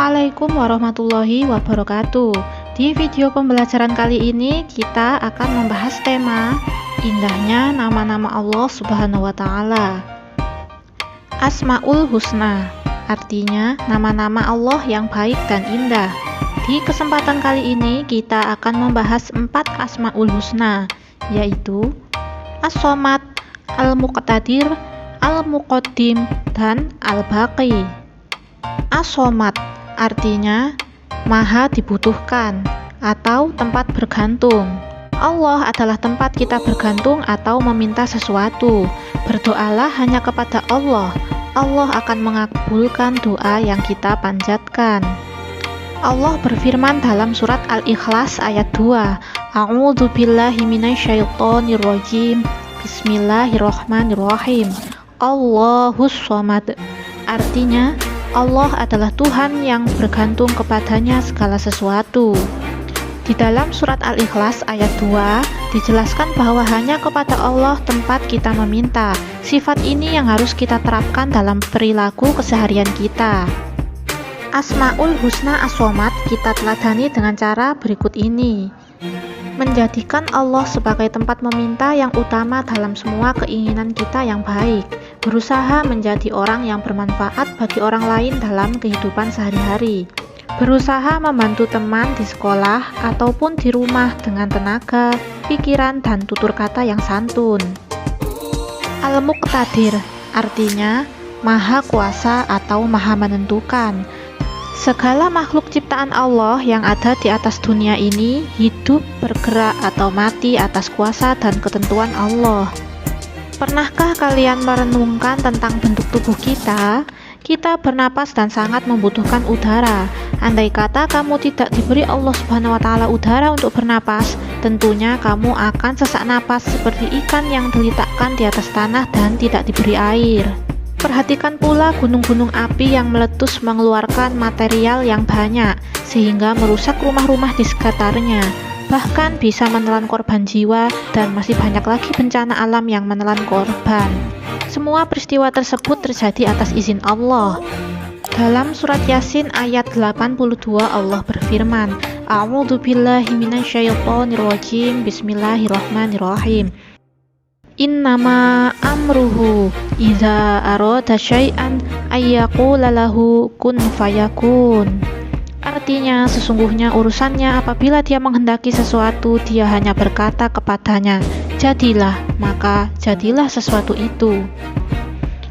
Assalamualaikum warahmatullahi wabarakatuh. Di video pembelajaran kali ini kita akan membahas tema indahnya nama-nama Allah Subhanahu wa taala. Asmaul Husna, artinya nama-nama Allah yang baik dan indah. Di kesempatan kali ini kita akan membahas 4 Asmaul Husna, yaitu As-Somad, Al-Muqtadir, Al-Muqaddim, dan Al-Baqi. As-Somad artinya maha dibutuhkan atau tempat bergantung. Allah adalah tempat kita bergantung atau meminta sesuatu. Berdoalah hanya kepada Allah. Allah akan mengabulkan doa yang kita panjatkan. Allah berfirman dalam surat Al-Ikhlas ayat 2, A'udzubillahi minasyaitonirrajim. Bismillahirrahmanirrahim. Allahus Somad, artinya Allah adalah Tuhan yang bergantung kepadanya segala sesuatu. Di dalam surat Al-Ikhlas ayat 2 dijelaskan bahwa hanya kepada Allah tempat kita meminta. Sifat ini yang harus kita terapkan dalam perilaku keseharian kita. Asmaul Husna As-Somad kita teladani dengan cara berikut ini. Menjadikan Allah sebagai tempat meminta yang utama dalam semua keinginan kita yang baik. Berusaha menjadi orang yang bermanfaat bagi orang lain dalam kehidupan sehari-hari. Berusaha membantu teman di sekolah ataupun di rumah dengan tenaga, pikiran, dan tutur kata yang santun. Al-Muqtadir artinya maha kuasa atau maha menentukan. Segala makhluk ciptaan Allah yang ada di atas dunia ini hidup, bergerak, atau mati atas kuasa dan ketentuan Allah. Pernahkah kalian merenungkan tentang bentuk tubuh kita? Kita bernapas dan sangat membutuhkan udara. Andai kata kamu tidak diberi Allah Subhanahu wa taala udara untuk bernapas, tentunya kamu akan sesak napas seperti ikan yang diletakkan di atas tanah dan tidak diberi air. Perhatikan pula gunung-gunung api yang meletus mengeluarkan material yang banyak sehingga merusak rumah-rumah di sekitarnya, bahkan bisa menelan korban jiwa, dan masih banyak lagi bencana alam yang menelan korban. Semua peristiwa tersebut terjadi atas izin Allah. Dalam surat Yasin ayat 82 Allah berfirman, A'udzubillahi minasyaitonirrajim. Bismillahirrahmanirrahim. Innama amruhu idza arada syai'an ayyaqula lahu kun fayakun. Artinya, sesungguhnya urusannya apabila dia menghendaki sesuatu, dia hanya berkata kepadanya, jadilah, maka jadilah sesuatu itu.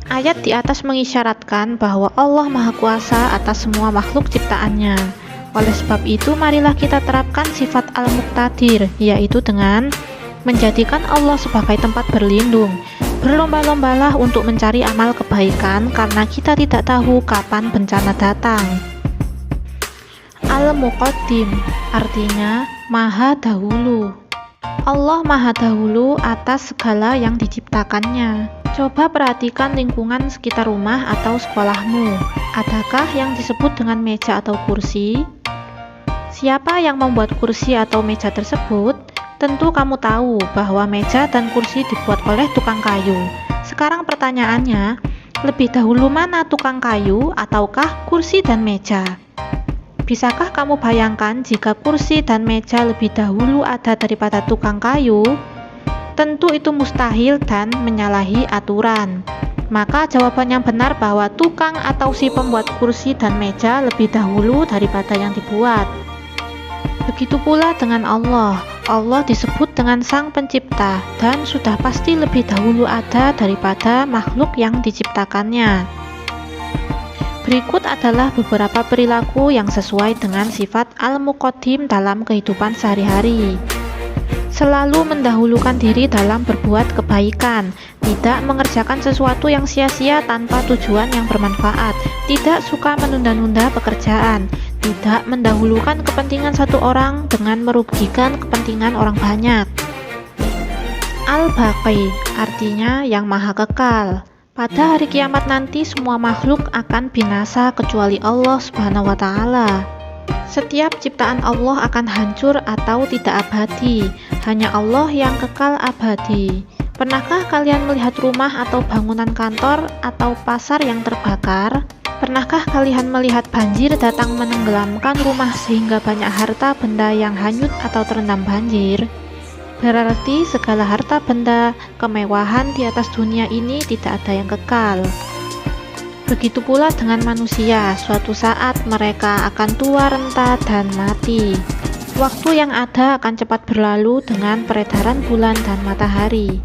Ayat di atas mengisyaratkan bahwa Allah Maha Kuasa atas semua makhluk ciptaannya. Oleh sebab itu, marilah kita terapkan sifat Al-Muqtadir, yaitu dengan menjadikan Allah sebagai tempat berlindung. Berlomba-lombalah untuk mencari amal kebaikan karena kita tidak tahu kapan bencana datang. Al-Muqaddim artinya maha dahulu. Allah maha dahulu atas segala yang diciptakannya. Coba perhatikan lingkungan sekitar rumah atau sekolahmu. Adakah yang disebut dengan meja atau kursi? Siapa yang membuat kursi atau meja tersebut? Tentu kamu tahu bahwa meja dan kursi dibuat oleh tukang kayu. Sekarang pertanyaannya, lebih dahulu mana tukang kayu ataukah kursi dan meja? Bisakah kamu bayangkan jika kursi dan meja lebih dahulu ada daripada tukang kayu? Tentu itu mustahil dan menyalahi aturan. Maka jawaban yang benar bahwa tukang atau si pembuat kursi dan meja lebih dahulu daripada yang dibuat. Begitu pula dengan Allah. Allah disebut dengan Sang Pencipta dan sudah pasti lebih dahulu ada daripada makhluk yang diciptakannya. Berikut adalah beberapa perilaku yang sesuai dengan sifat Al-Muqaddim dalam kehidupan sehari-hari. Selalu mendahulukan diri dalam berbuat kebaikan, tidak mengerjakan sesuatu yang sia-sia tanpa tujuan yang bermanfaat, tidak suka menunda-nunda pekerjaan, tidak mendahulukan kepentingan satu orang dengan merugikan kepentingan orang banyak. Al-Baqi artinya yang maha kekal. Pada hari kiamat nanti semua makhluk akan binasa kecuali Allah Subhanahu wa taala. Setiap ciptaan Allah akan hancur atau tidak abadi. Hanya Allah yang kekal abadi. Pernahkah kalian melihat rumah atau bangunan kantor atau pasar yang terbakar? Pernahkah kalian melihat banjir datang menenggelamkan rumah sehingga banyak harta benda yang hanyut atau terendam banjir? Berarti segala harta benda, kemewahan di atas dunia ini tidak ada yang kekal. Begitu pula dengan manusia, suatu saat mereka akan tua renta dan mati. Waktu yang ada akan cepat berlalu dengan peredaran bulan dan matahari.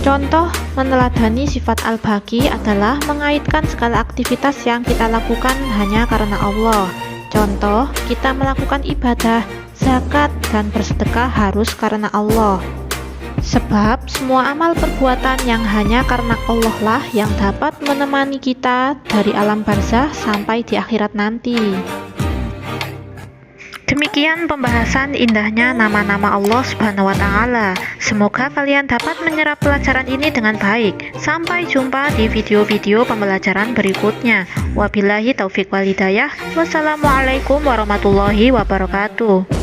Contoh meneladani sifat al-baqi adalah mengaitkan segala aktivitas yang kita lakukan hanya karena Allah. Contoh, kita melakukan ibadah, zakat, dan bersedekah harus karena Allah. Sebab semua amal perbuatan yang hanya karena Allah lah yang dapat menemani kita dari alam barzah sampai di akhirat nanti. Demikian pembahasan indahnya nama-nama Allah Subhanahu wa Ta'ala. Semoga kalian dapat menyerap pelajaran ini dengan baik. Sampai jumpa di video-video pembelajaran berikutnya. Wabillahi taufiq wal hidayah. Wassalamualaikum warahmatullahi wabarakatuh.